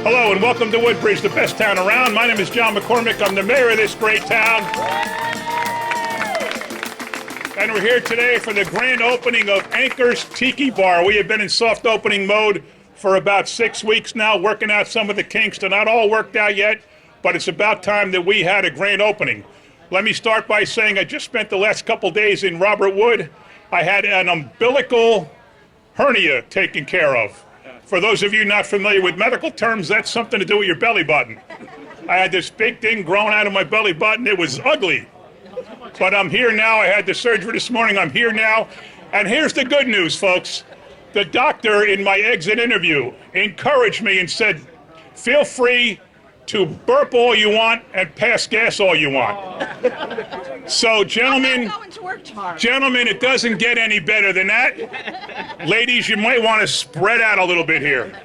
Hello and welcome to Woodbridge, the best town around. My name is John McCormick. I'm the mayor of this great town. And we're here today for the grand opening of Anchor's Tiki Bar. We have been in soft opening mode for about 6 weeks now, working out some of the kinks. They're not all worked out yet, but it's about time that we had a grand opening. Let me start by saying I just spent the last couple days in Robert Wood. I had an umbilical hernia taken care of. For those of you not familiar with medical terms, that's something to do with your belly button. I had this big thing growing out of my belly button. It was ugly. But I'm here now. I had the surgery this morning. I'm here now. And here's the good news, folks. The doctor in my exit interview encouraged me and said, feel free to burp all you want and pass gas all you want. So, gentlemen, it doesn't get any better than that. Ladies, you might want to spread out a little bit here.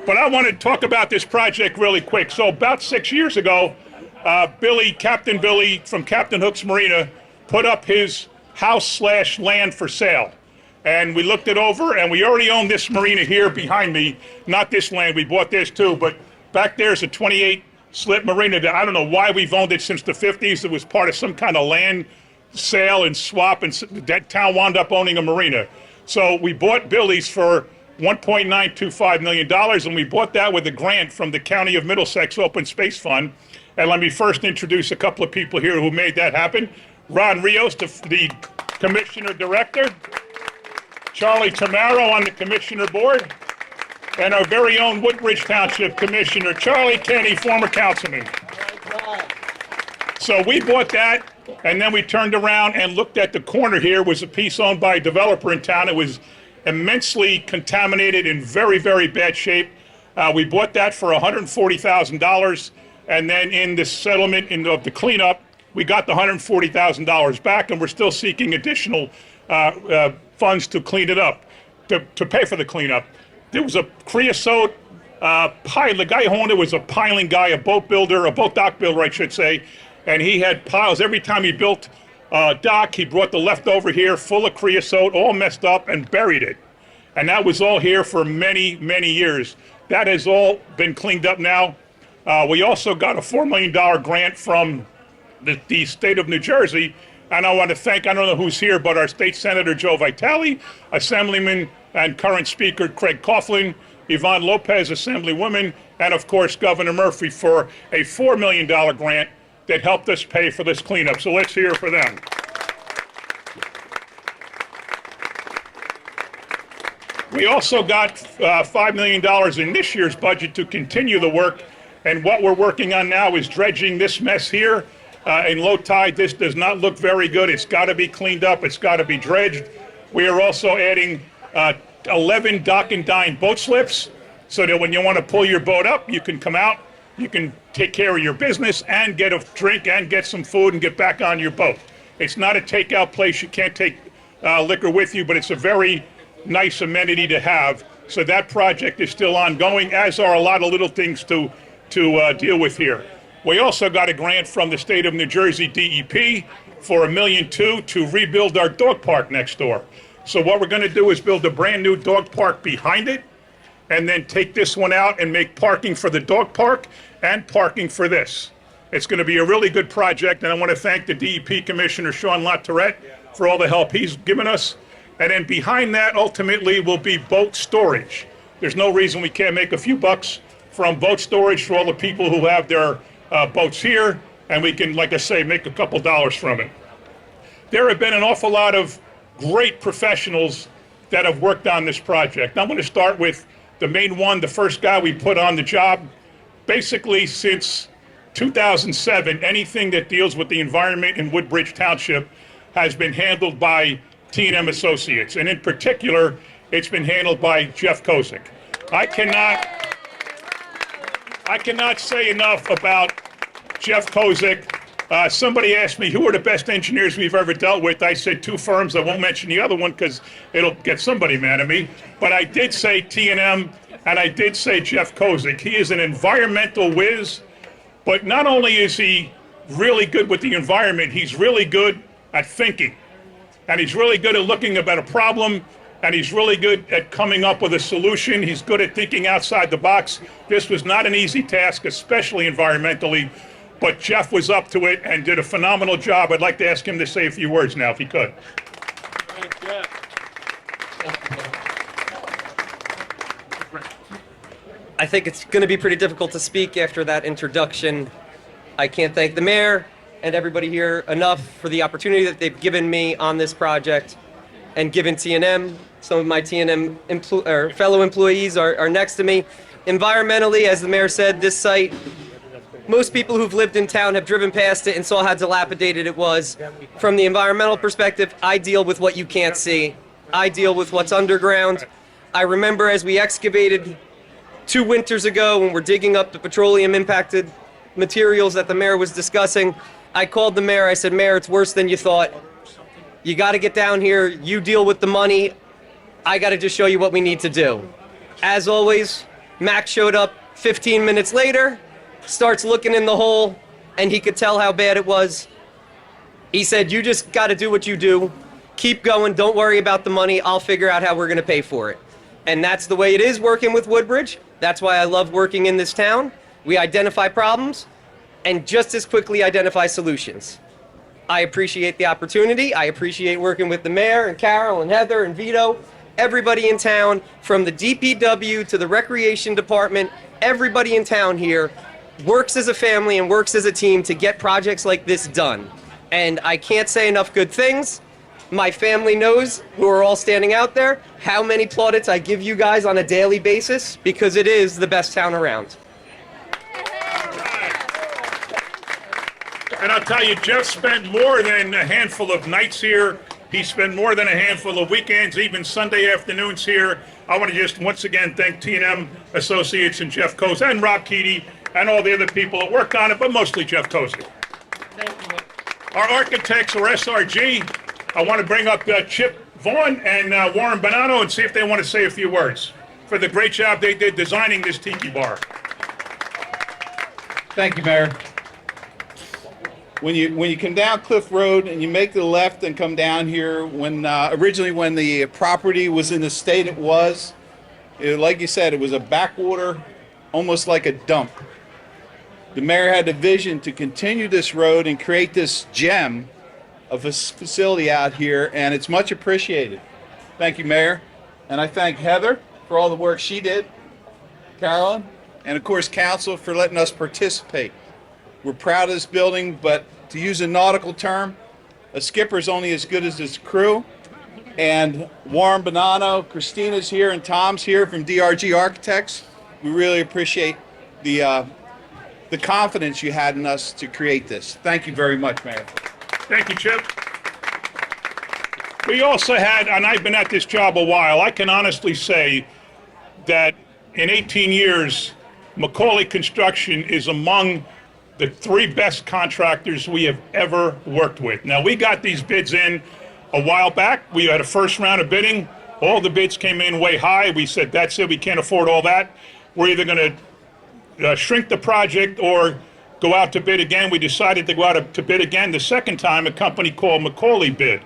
But I want to talk about this project really quick. So about 6 years ago, Captain Billy from Captain Hook's Marina put up his house/land for sale. And we looked it over, and we already own this marina here behind me. Not this land, we bought this too, but back there's a 28-slip marina that I don't know why we've owned it since the 50s. It was part of some kind of land sale and swap, and that town wound up owning a marina. So we bought Billy's for $1.925 million, and we bought that with a grant from the County of Middlesex Open Space Fund. And let me first introduce a couple of people here who made that happen. Ron Rios, the Commissioner Director. Charlie Tamaro on the Commissioner Board. And our very own Woodbridge Township Commissioner, Charlie Kenny, former councilman. So we bought that, and then we turned around and looked at the corner here. Was a piece owned by a developer in town. It was immensely contaminated, in very, very bad shape. We bought that for $140,000, and then in the settlement of the cleanup, we got the $140,000 back, and we're still seeking additional funds to clean it up, to pay for the cleanup. There was a creosote pile. The guy who owned it was a piling guy, a boat dock builder, I should say, and he had piles. Every time he built a dock, he brought the leftover here full of creosote, all messed up, and buried it. And that was all here for many, many years. That has all been cleaned up now. We also got a $4 million grant from the state of New Jersey. And I want to thank, I don't know who's here, but our state senator, Joe Vitale, Assemblyman and current Speaker Craig Coughlin, Yvonne Lopez, Assemblywoman, and of course, Governor Murphy for a $4 million grant that helped us pay for this cleanup. So let's hear for them. We also got $5 million in this year's budget to continue the work. And what we're working on now is dredging this mess here. In low tide, this does not look very good. It's got to be cleaned up. It's got to be dredged. We are also adding 11 dock and dine boat slips so that when you want to pull your boat up, you can come out, you can take care of your business and get a drink and get some food and get back on your boat. It's not a takeout place. You can't take liquor with you, but it's a very nice amenity to have. So that project is still ongoing, as are a lot of little things to deal with here. We also got a grant from the state of New Jersey DEP for $1.2 million to rebuild our dog park next door. So what we're going to do is build a brand new dog park behind it, and then take this one out and make parking for the dog park and parking for this. It's going to be a really good project, and I want to thank the DEP Commissioner, Sean LaTourette, for all the help he's given us. And then behind that, ultimately, will be boat storage. There's no reason we can't make a few bucks from boat storage for all the people who have their boats here, and we can, like I say, make a couple dollars from it. There have been an awful lot of great professionals that have worked on this project. I'm going to start with the main one, the first guy we put on the job. Basically, since 2007, anything that deals with the environment in Woodbridge Township has been handled by T&M Associates, and in particular, it's been handled by Jeff Kozik. I cannot say enough about Jeff Kozik. Somebody asked me, who are the best engineers we've ever dealt with? I said 2 firms. I won't mention the other one because it'll get somebody mad at me. But I did say T&M, and I did say Jeff Kozik. He is an environmental whiz, but not only is he really good with the environment, he's really good at thinking. And he's really good at looking at a problem and he's really good at coming up with a solution. He's good at thinking outside the box. This was not an easy task, especially environmentally, but Jeff was up to it and did a phenomenal job. I'd like to ask him to say a few words now, if he could. Thanks, Jeff. I think it's going to be pretty difficult to speak after that introduction. I can't thank the mayor and everybody here enough for the opportunity that they've given me on this project and given T&M. Some of my T&M fellow employees are next to me. Environmentally, as the mayor said, this site, most people who've lived in town have driven past it and saw how dilapidated it was. From the environmental perspective, I deal with what you can't see. I deal with what's underground. I remember as we excavated 2 winters ago when we're digging up the petroleum impacted materials that the mayor was discussing, I called the mayor. I said, Mayor, it's worse than you thought. You got to get down here. You deal with the money. I got to just show you what we need to do. As always, Mac showed up 15 minutes later, starts looking in the hole, and he could tell how bad it was. He said, you just got to do what you do. Keep going. Don't worry about the money. I'll figure out how we're going to pay for it. And that's the way it is working with Woodbridge. That's why I love working in this town. We identify problems and just as quickly identify solutions. I appreciate the opportunity. I appreciate working with the mayor and Carol and Heather and Vito, everybody in town, from the DPW to the recreation department. Everybody in town here works as a family and works as a team to get projects like this done. And I can't say enough good things. My family knows, who are all standing out there, how many plaudits I give you guys on a daily basis, because it is the best town around. And I'll tell you, Jeff spent more than a handful of nights here. He spent more than a handful of weekends, even Sunday afternoons here. I want to just once again thank T&M Associates and Jeff Coase and Rob Keaty and all the other people that worked on it, but mostly Jeff Coase. Thank you. Our architects are SRG. I want to bring up Chip Vaughn and Warren Bonanno and see if they want to say a few words for the great job they did designing this tiki bar. Thank you, Mayor. When you come down Cliff Road and you make the left and come down here, originally when the property was in the state it was, like you said, it was a backwater, almost like a dump. The mayor had the vision to continue this road and create this gem of a facility out here, and it's much appreciated. Thank you, Mayor. And I thank Heather for all the work she did, Carolyn, and of course Council for letting us participate. We're proud of this building, but to use a nautical term, a skipper's only as good as his crew. And Warren Bonanno, Christina's here, and Tom's here from DRG Architects. We really appreciate the confidence you had in us to create this. Thank you very much, Mayor. Thank you, Chip. We also had, and I've been at this job a while, I can honestly say that in 18 years, Macaulay Construction is among the 3 best contractors we have ever worked with. Now, we got these bids in a while back. We had a first round of bidding. All the bids came in way high. We said, that's it, we can't afford all that. We're either going to shrink the project or go out to bid again. We decided to go out to bid again. The second time, a company called Macaulay bid.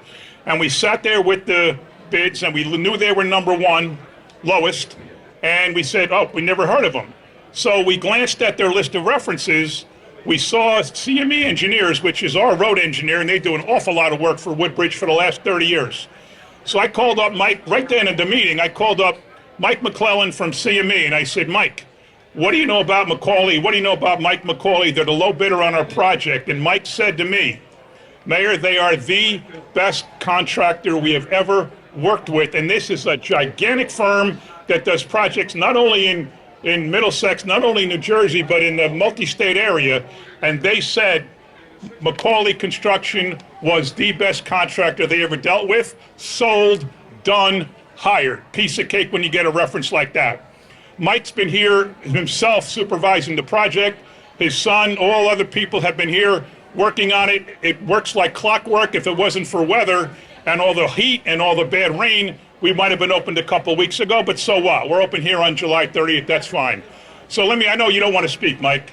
And we sat there with the bids, and we knew they were number 1, lowest. And we said, oh, we never heard of them. So we glanced at their list of references. We saw CME Engineers, which is our road engineer, and they do an awful lot of work for Woodbridge for the last 30 years. So I called up Mike, right then at the meeting, I called up Mike McClellan from CME, and I said, Mike, what do you know about Macaulay? What do you know about Mike Macaulay? They're the low bidder on our project. And Mike said to me, Mayor, they are the best contractor we have ever worked with. And this is a gigantic firm that does projects not only in Middlesex, not only New Jersey, but in the multi-state area. And they said Macaulay Construction was the best contractor they ever dealt with. Sold, done, hired. Piece of cake when you get a reference like that. Mike's been here himself supervising the project. His son, all other people have been here working on it. It works like clockwork. If it wasn't for weather and all the heat and all the bad rain, we might have been opened a couple weeks ago, but so what? We're open here on July 30th, that's fine. So I know you don't want to speak, Mike.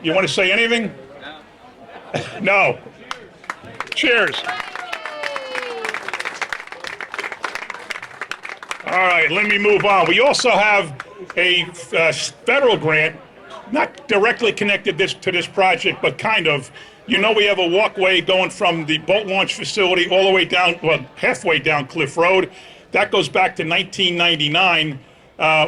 You want to say anything? No. Cheers. All right, let me move on. We also have a federal grant, not directly connected to this project, but kind of. You know, we have a walkway going from the boat launch facility all the way down, well, halfway down Cliff Road. That goes back to 1999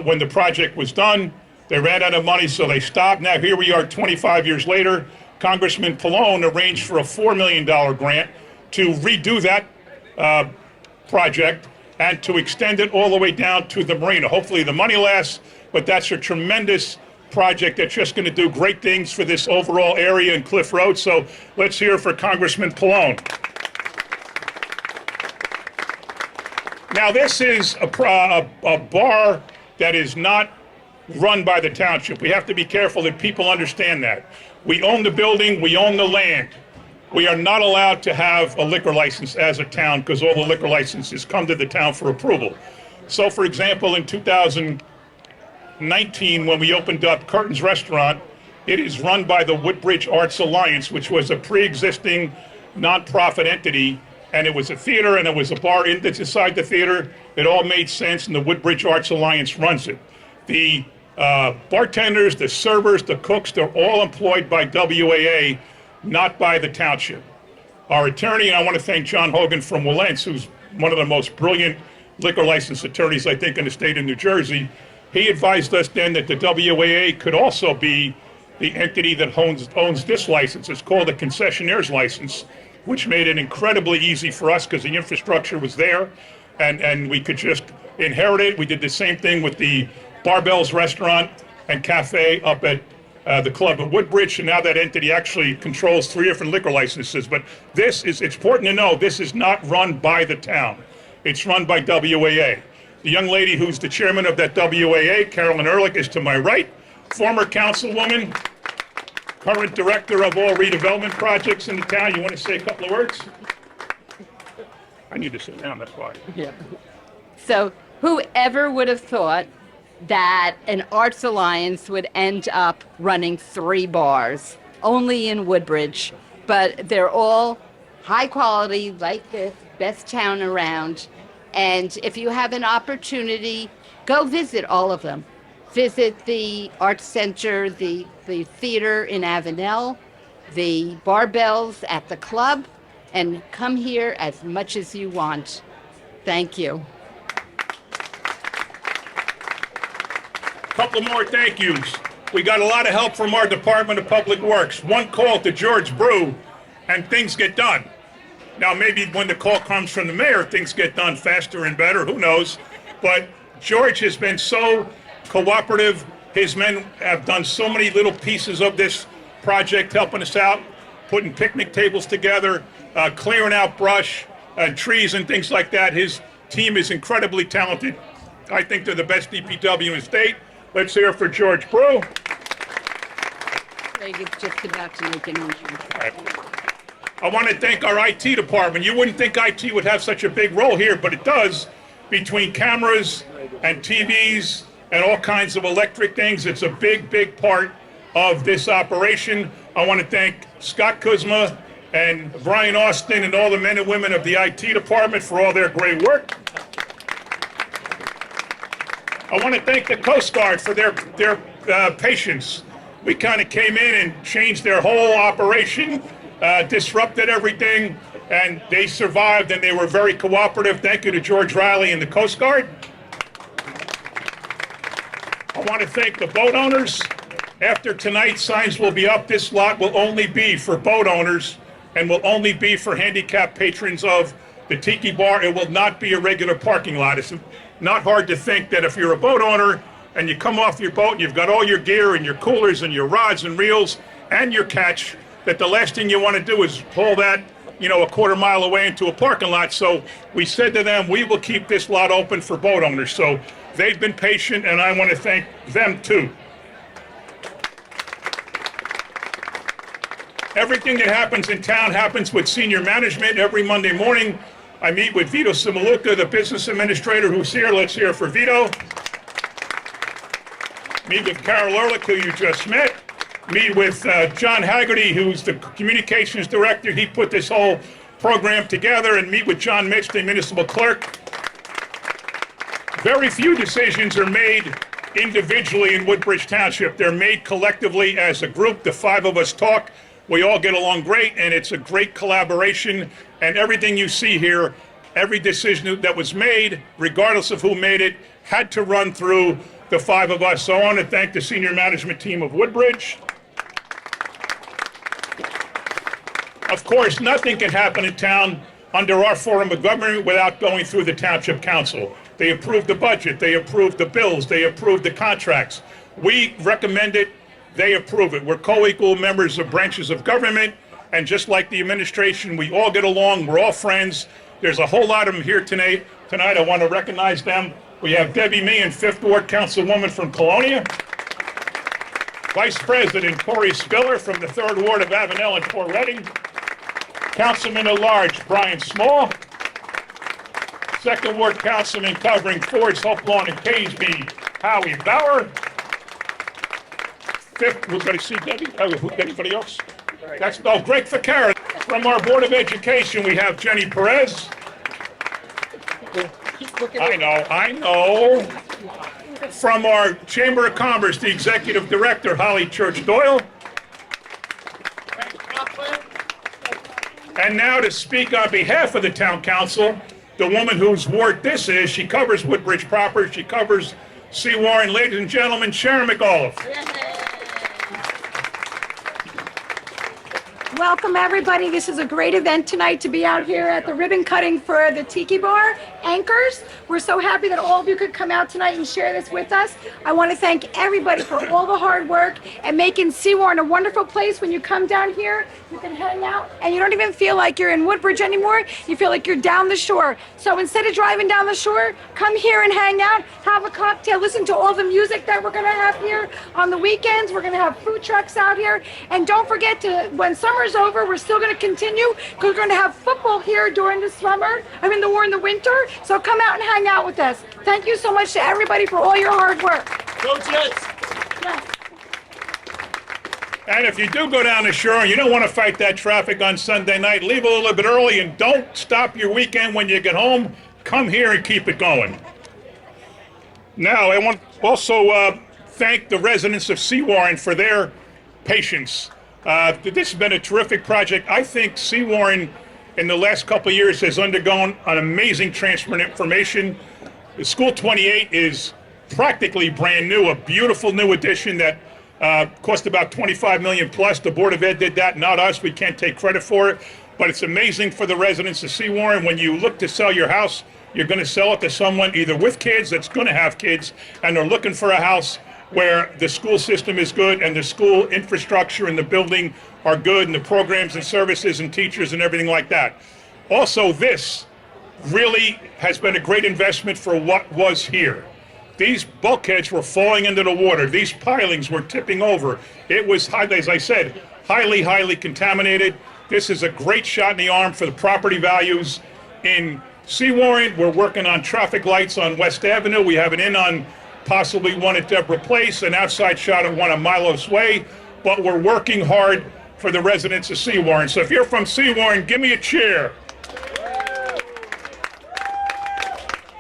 when the project was done. They ran out of money, so they stopped. Now here we are 25 years later. Congressman Pallone arranged for a $4 million grant to redo that project and to extend it all the way down to the marina. Hopefully the money lasts, but that's a tremendous project that's just going to do great things for this overall area in Cliff Road. So let's hear for Congressman Pallone. Now this is a bar that is not run by the township. We have to be careful that people understand that. We own the building, we own the land. We are not allowed to have a liquor license as a town because all the liquor licenses come to the town for approval. So for example, in 2019, when we opened up Curtin's Restaurant, it is run by the Woodbridge Arts Alliance, which was a pre-existing nonprofit entity, and it was a theater and it was a bar inside the theater. It all made sense, and the Woodbridge Arts Alliance runs it. The bartenders, the servers, the cooks, they're all employed by WAA, not by the township. Our attorney, and I want to thank John Hogan from Wilentz, who's one of the most brilliant liquor license attorneys, I think, in the state of New Jersey. He advised us then that the WAA could also be the entity that owns this license. It's called a concessionaire's license, which made it incredibly easy for us because the infrastructure was there and we could just inherit it. We did the same thing with the Barbell's Restaurant and Cafe up at the club at Woodbridge, and now that entity actually controls 3 different liquor licenses. But it's important to know, this is not run by the town. It's run by WAA. The young lady who's the chairman of that WAA, Carolyn Ehrlich, is to my right, former councilwoman, current director of all redevelopment projects in the town. You want to say a couple of words? I need to sit down, that's why. Yeah. So whoever would have thought that an Arts Alliance would end up running 3 bars, only in Woodbridge, but they're all high quality, like this, best town around. And if you have an opportunity, go visit all of them. Visit the Arts Center, the theater in Avenel, the Barbells at the club, and come here as much as you want. Thank you. Couple more thank yous. We got a lot of help from our Department of Public Works. One call to George Brew, and things get done. Now, maybe when the call comes from the mayor, things get done faster and better, who knows? But George has been so cooperative. His men have done so many little pieces of this project, helping us out, putting picnic tables together, clearing out brush and trees and things like that. His team is incredibly talented. I think they're the best DPW in the state. Let's hear it for George Brew. Craig is just about to make an entrance. I want to thank our IT department. You wouldn't think IT would have such a big role here, but it does. Between cameras and TVs and all kinds of electric things, it's a big, big part of this operation. I want to thank Scott Kuzma and Brian Austin and all the men and women of the IT department for all their great work. I want to thank the Coast Guard for their patience. We kind of came in and changed their whole operation, disrupted everything, and they survived, and they were very cooperative. Thank you to George Riley and the Coast Guard. I want to thank the boat owners. After tonight, signs will be up. This lot will only be for boat owners and will only be for handicapped patrons of the Tiki Bar. It will not be a regular parking lot. It's not hard to think that if you're a boat owner and you come off your boat and you've got all your gear and your coolers and your rods and reels and your catch, that the last thing you want to do is haul that, a quarter mile away into a parking lot. So we said to them, we will keep this lot open for boat owners. So they've been patient, and I want to thank them too. Everything that happens in town happens with senior management. Every Monday morning, I meet with Vito Simaluka, the business administrator who's here. Let's hear for Vito. Meet with Carol Ehrlich, who you just met. Meet with John Haggerty, who's the communications director. He put this whole program together. And meet with John Mitch, the municipal clerk. Very few decisions are made individually in Woodbridge Township. They're made collectively as a group. The five of us talk. We all get along great, and it's a great collaboration. And everything you see here, every decision that was made, regardless of who made it, had to run through the five of us. So I want to thank the senior management team of Woodbridge. Of course, nothing can happen in town under our form of government without going through the Township Council. They approve the budget, they approve the bills, they approve the contracts. We recommend it, they approve it. We're co-equal members of branches of government, and just like the administration, we all get along, we're all friends. There's a whole lot of them here tonight. I want to recognize them. We have Debbie Meehan, 5th Ward Councilwoman from Colonia. Vice President Corey Spiller from the 3rd Ward of Avenel and Port Reading. Councilman at Large Brian Small. 2nd Ward Councilman covering Fords, Hope Lawn, and Caysby, Howie Bauer. 5th, we're going to see Debbie. Anybody else? Greg Ficara. From our Board of Education, we have Jenny Perez. I know. From our Chamber of Commerce, the Executive Director, Holly Church Doyle. And now to speak on behalf of the Town Council, the woman whose ward this is. She covers Woodbridge proper. She covers Seawarren. Ladies and gentlemen, Sharon McAuliffe. Welcome, everybody. This is a great event tonight to be out here at the ribbon cutting for the Tiki Bar Anchors. We're so happy that all of you could come out tonight and share this with us. I want to thank everybody for all the hard work and making Seawarren a wonderful place. When you come down here, you can hang out and you don't even feel like you're in Woodbridge anymore. You feel like you're down the shore. So instead of driving down the shore, come here and hang out, have a cocktail, listen to all the music that we're going to have here on the weekends. We're going to have food trucks out here. And don't forget to, when summer's over, we're still going to continue because we're going to have football here during the summer. During the winter. So come out and hang out with us. Thank you so much to everybody for all your hard work. Go Jets! Yes. And if you do go down the shore and you don't want to fight that traffic on Sunday night, leave a little bit early and don't stop your weekend when you get home. Come here and keep it going. Now, I want to also thank the residents of Seawarren for their patience. This has been a terrific project. I think Seawarren in the last couple of years has undergone an amazing transformation. The School 28 is practically brand new, a beautiful new addition that cost about $25 million plus. The Board of Ed did that, not us. We can't take credit for it. But it's amazing for the residents of Seawarren. When you look to sell your house, you're going to sell it to someone either with kids that's going to have kids, and they're looking for a house where the school system is good and the school infrastructure and the building are good and the programs and services and teachers and everything like that. Also, this really has been a great investment for what was here. These bulkheads were falling into the water. These pilings were tipping over. It was, as I said, highly contaminated. This is a great shot in the arm for the property values in Seawarren. We're working on traffic lights on West Avenue. We have an in on possibly one at Deborah Place, an outside shot of one on Milos Way, but we're working hard for the residents of Seawarren. So if you're from Seawarren, give me a cheer.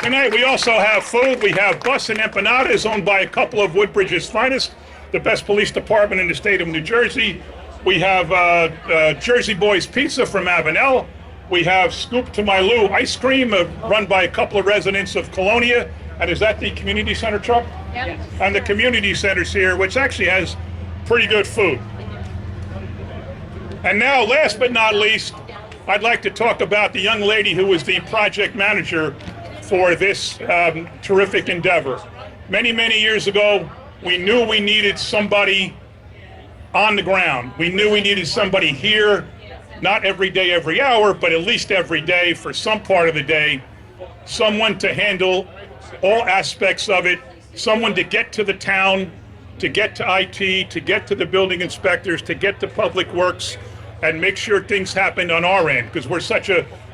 Tonight we also have food. We have bus and empanadas owned by a couple of Woodbridge's finest, the best police department in the state of New Jersey. We have Jersey Boys Pizza from Avenel. We have Scoop to My Lou ice cream run by a couple of residents of Colonia. And is that the community center truck? Yep. And the community center's here, which actually has pretty good food. And now, last but not least, I'd like to talk about the young lady who was the project manager for this terrific endeavor. Many years ago, we knew we needed somebody on the ground. We knew we needed somebody here, not every day, every hour, but at least every day for some part of the day, someone to handle all aspects of it, someone to get to the town, to get to IT, to get to the building inspectors, to get to Public Works, and make sure things happen on our end, because we're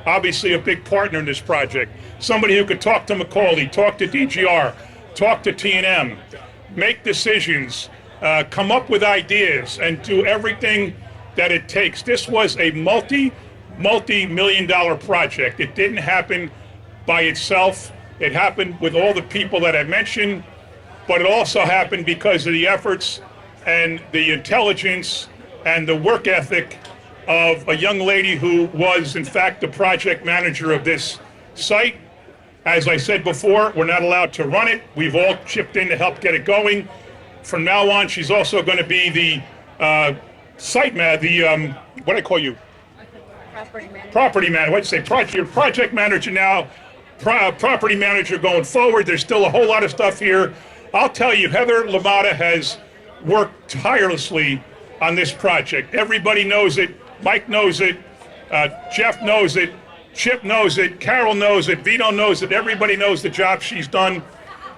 obviously a big partner in this project. Somebody who could talk to Macaulay, talk to DGR, talk to T&M, make decisions, come up with ideas, and do everything that it takes. This was a multi-million-dollar project. It didn't happen by itself. It happened with all the people that I mentioned, but it also happened because of the efforts and the intelligence and the work ethic of a young lady who was, in fact, the project manager of this site. As I said before, we're not allowed to run it. We've all chipped in to help get it going. From now on, she's also going to be the site man, what do I call you? Property manager. What'd you say? Your project manager now, property manager going forward. There's still a whole lot of stuff here. I'll tell you, Heather LaMotta has worked tirelessly on this project. Everybody knows it. Mike knows it. Jeff knows it. Chip knows it. Carol knows it. Vito knows it. Everybody knows the job she's done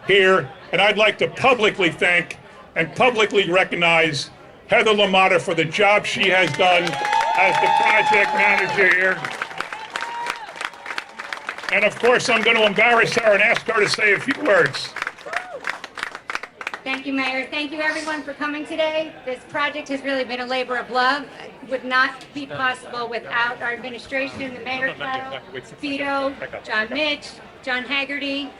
here. And I'd like to publicly thank and publicly recognize Heather LaMotta for the job she has done as the project manager here. And of course, I'm going to embarrass her and ask her to say a few words. Thank you, Mayor. Thank you, everyone, for coming today. This project has really been a labor of love. It would not be possible without our administration, the Mayor, Vito, John Mitch, John Haggerty,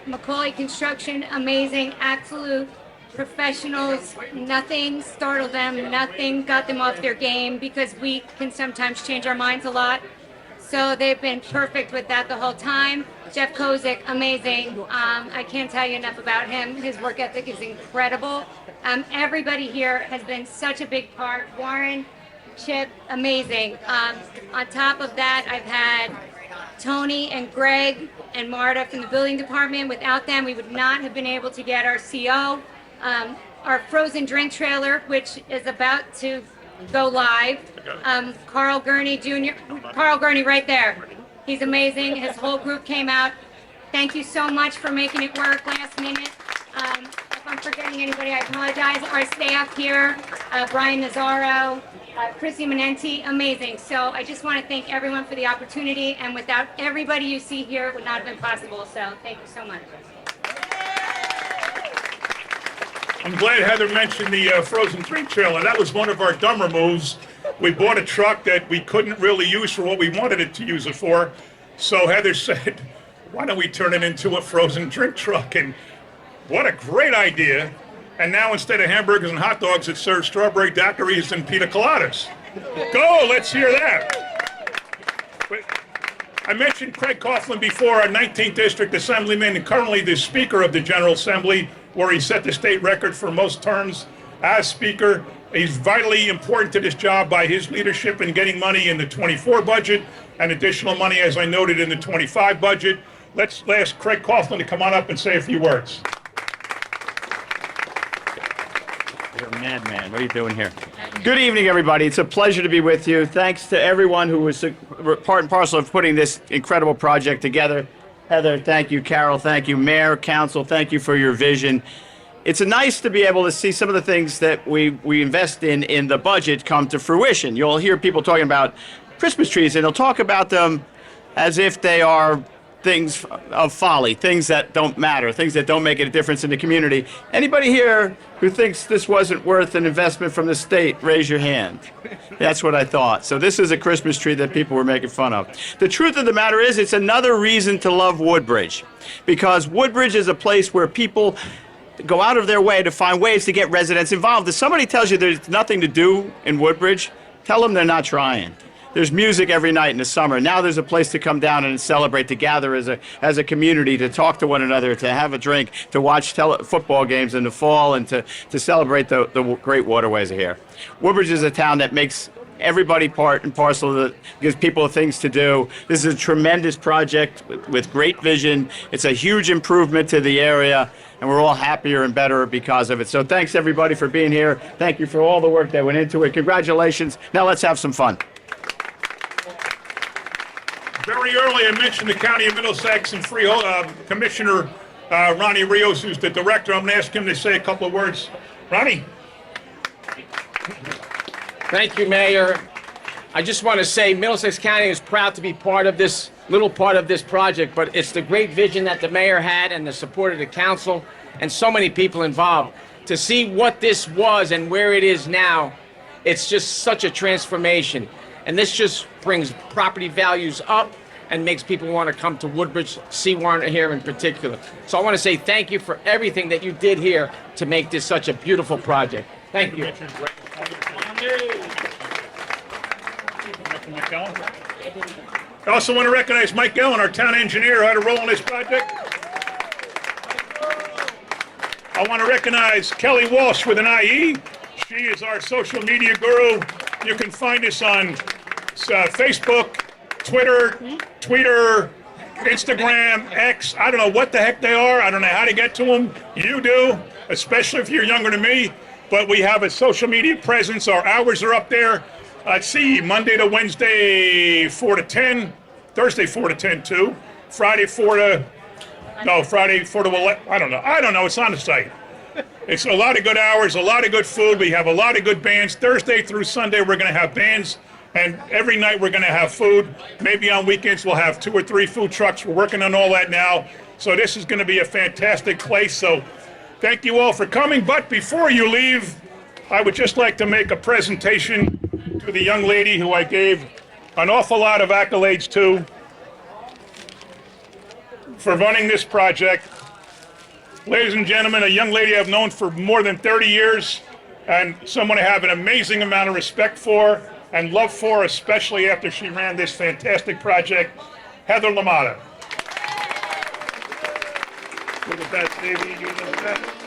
Macaulay Construction, amazing, absolute professionals. Nothing startled them, nothing got them off their game, because we can sometimes change our minds a lot. So they've been perfect with that the whole time. Jeff Kozik, amazing. I can't tell you enough about him. His work ethic is incredible. Everybody here has been such a big part. Warren, Chip, amazing. On top of that, I've had Tony and Greg and Marta from the building department. Without them, we would not have been able to get our CO. Our frozen drink trailer, which is about to go live. Carl Gurney Jr., Carl Gurney right there. He's amazing. His whole group came out. Thank you so much for making it work last minute. If I'm forgetting anybody, I apologize. Our staff here, Brian Nazzaro, Chrissy Manenti, amazing. So I just want to thank everyone for the opportunity, and without everybody you see here, it would not have been possible. So thank you so much. I'm glad Heather mentioned the frozen drink trailer. That was one of our dumber moves. We bought a truck that we couldn't really use for what we wanted it to use it for. So Heather said, why don't we turn it into a frozen drink truck? And what a great idea. And now instead of hamburgers and hot dogs, it serves strawberry daiquiris and pina coladas. Go, let's hear that. But I mentioned Craig Coughlin before, our 19th District Assemblyman and currently the Speaker of the General Assembly, where he set the state record for most terms as Speaker. He's vitally important to this job by his leadership in getting money in the 24 budget and additional money, as I noted, in the 25 budget. Let's ask Craig Coughlin to come on up and say a few words. You're a madman. What are you doing here? Good evening, everybody. It's a pleasure to be with you. Thanks to everyone who was part and parcel of putting this incredible project together. Heather, thank you. Carol, thank you. Mayor, Council, thank you for your vision. It's nice to be able to see some of the things that we invest in the budget come to fruition. You'll hear people talking about Christmas trees, and they'll talk about them as if they are things of folly, things that don't matter, things that don't make a difference in the community. Anybody here who thinks this wasn't worth an investment from the state, raise your hand. That's what I thought. So this is a Christmas tree that people were making fun of. The truth of the matter is, it's another reason to love Woodbridge, because Woodbridge is a place where people go out of their way to find ways to get residents involved. If somebody tells you there's nothing to do in Woodbridge, tell them they're not trying. There's music every night in the summer. Now there's a place to come down and celebrate, to gather as a community, to talk to one another, to have a drink, to watch football games in the fall, and to celebrate the great waterways here. Woodbridge is a town that makes everybody part and parcel of it, gives people things to do. This is a tremendous project with great vision. It's a huge improvement to the area, and we're all happier and better because of it. So thanks, everybody, for being here. Thank you for all the work that went into it. Congratulations. Now let's have some fun. Very early, I mentioned the County of Middlesex and Freehold Commissioner Ronnie Rios, who's the director. I'm going to ask him to say a couple of words. Ronnie? Thank you, Mayor. I just want to say Middlesex County is proud to be part of this, little part of this project, but it's the great vision that the mayor had and the support of the council and so many people involved. To see what this was and where it is now, it's just such a transformation. And this just brings property values up, and makes people want to come to Woodbridge, see Warren here in particular. So I want to say thank you for everything that you did here to make this such a beautiful project. Thank you. I also want to recognize Mike Ellen, our town engineer, who had a role in this project. I want to recognize Kelly Walsh with an IE. She is our social media guru. You can find us on Facebook, Twitter, Instagram, X. I don't know what the heck they are. I don't know how to get to them. You do, especially if you're younger than me. But we have a social media presence. Our hours are up there. Let's see, Monday to Wednesday, 4 to 10. Thursday, 4 to 10, too. Friday, 4 to 11. I don't know. It's on the site. It's a lot of good hours, a lot of good food. We have a lot of good bands. Thursday through Sunday, we're going to have bands. And every night we're going to have food. Maybe on weekends we'll have 2 or 3 food trucks. We're working on all that now. So this is going to be a fantastic place. So thank you all for coming. But before you leave, I would just like to make a presentation to the young lady who I gave an awful lot of accolades to for running this project. Ladies and gentlemen, a young lady I've known for more than 30 years and someone I have an amazing amount of respect for and love for, especially after she ran this fantastic project, Heather LaMotta. Look at that, baby. Look at that.